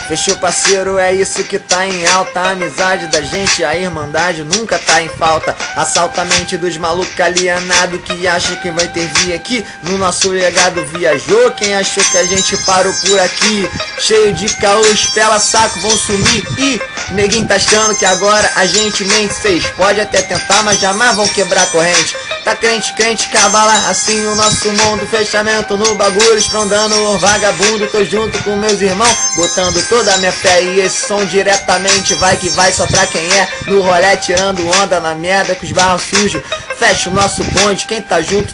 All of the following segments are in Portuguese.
Fechou, parceiro, é isso que tá em alta. A amizade da gente, a irmandade nunca tá em falta. Assalta a mente dos malucos alienados que acham que vai ter via aqui. No nosso legado viajou quem achou que a gente parou por aqui. Cheio de caos, pela saco vão sumir. E neguinho tá achando que agora a gente mente. Cês pode até tentar, mas jamais vão quebrar a corrente. Tá crente, cavala, assim o nosso mundo. Fechamento no bagulho, estrondando vagabundo. Tô junto com meus irmãos, botando toda a minha fé. E esse som diretamente vai que vai só pra quem é. No rolê tirando onda na merda com os barros sujos. Fecha o nosso bonde, quem tá junto,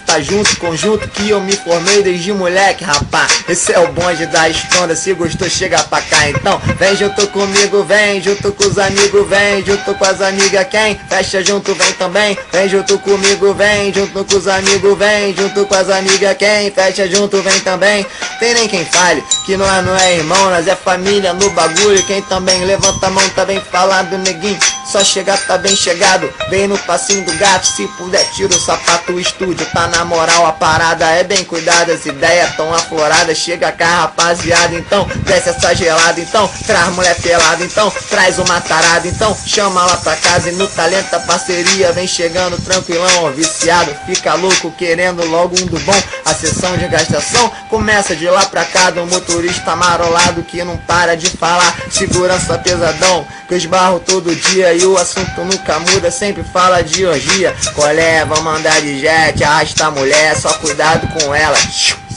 conjunto que eu me formei desde moleque, rapá. Esse é o bonde da estronda, se gostou chega pra cá. Então vem junto comigo, vem junto com os amigos, vem junto com as amigas. Quem fecha junto vem também, vem junto comigo, vem junto com os amigos, vem junto com as amigas. Quem fecha junto vem também. Tem nem quem fale que nós não é irmão, nós é família no bagulho. Quem também levanta a mão tá bem falado, neguinho. Só chegar tá bem chegado, vem no passinho do gato. Se puder tira o sapato, o estúdio tá na moral. A parada é bem cuidada, as ideias tão afloradas. Chega cá rapaziada, então desce essa gelada. Então traz mulher pelada, então traz uma tarada. Então chama lá pra casa e no talento a parceria vem chegando tranquilão. Ó, viciado, fica louco querendo logo um do bom. A sessão de gastação começa de lá pra cá. Do motorista marolado que não para de falar. Segurança pesadão, que eu esbarro todo dia e o assunto nunca muda, sempre fala de orgia. Colé, vamos andar de jet, arrasta a mulher, só cuidado com ela,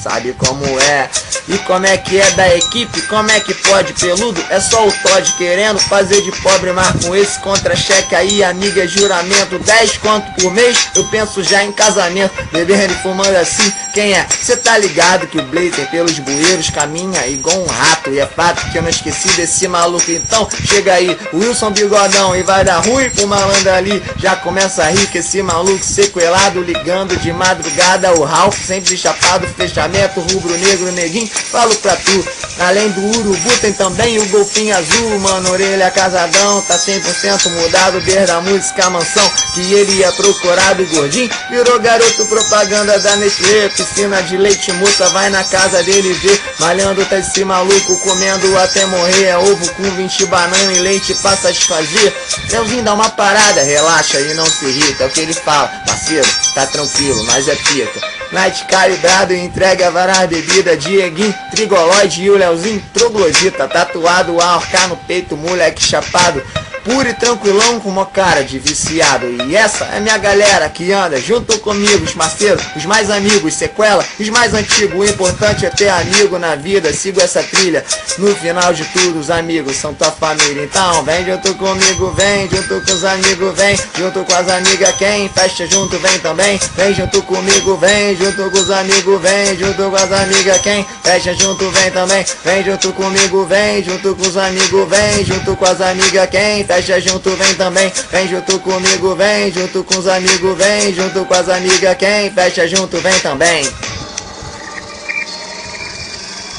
sabe como é. E como é que é da equipe, como é que pode, peludo? É só o Todd querendo fazer de pobre, mas com esse contra-cheque aí, amiga, é juramento. 10 conto por mês, eu penso já em casamento. Bebendo e fumando assim, quem é? Cê tá ligado que o Blazer pelos bueiros caminha igual um rato. E é fato que eu não esqueci desse maluco. Então chega aí, Wilson Bigodão, e vai dar ruim pro malandro ali. Já começa a rir que esse maluco sequelado, ligando de madrugada. O Ralph sempre chapado, fechamento rubro-negro, neguinho, falo pra tu. Além do urubu tem também o golfinho azul. Mano, orelha casadão, tá 100% mudado desde a música Mansão, que ele ia procurado. Gordinho virou garoto propaganda da Nestlé. Piscina de leite moça, vai na casa dele ver. Malhando tá esse maluco, comendo até morrer. É ovo com 20 banana e leite pra satisfazer. Leozinho dá uma parada, relaxa e não se irrita. É o que ele fala, parceiro, tá tranquilo, mas é pica. Night calibrado e entrega várias bebidas. Dieguinho, trigolóide e o Leozinho, troglodita. Tatuado, ahorcar no peito, moleque chapado. Puro e tranquilão com uma cara de viciado. E essa é minha galera que anda junto comigo. Os parceiros, os mais amigos, sequela, os mais antigos. O importante é ter amigo na vida. Sigo essa trilha, no final de tudo os amigos são tua família. Então vem junto comigo, vem junto com os amigos, vem junto com as amigas. Quem fecha junto vem também, vem junto comigo, vem junto com os amigos, vem junto com as amigas. Quem fecha junto vem também, vem junto comigo, vem junto com os amigos, vem junto com as amigas. Quem fecha junto vem também, vem junto comigo, vem junto com os amigos, vem junto com as amigas. Quem fecha junto vem também.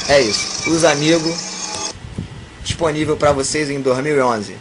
É isso, Os Amigos, disponível pra vocês em 2011.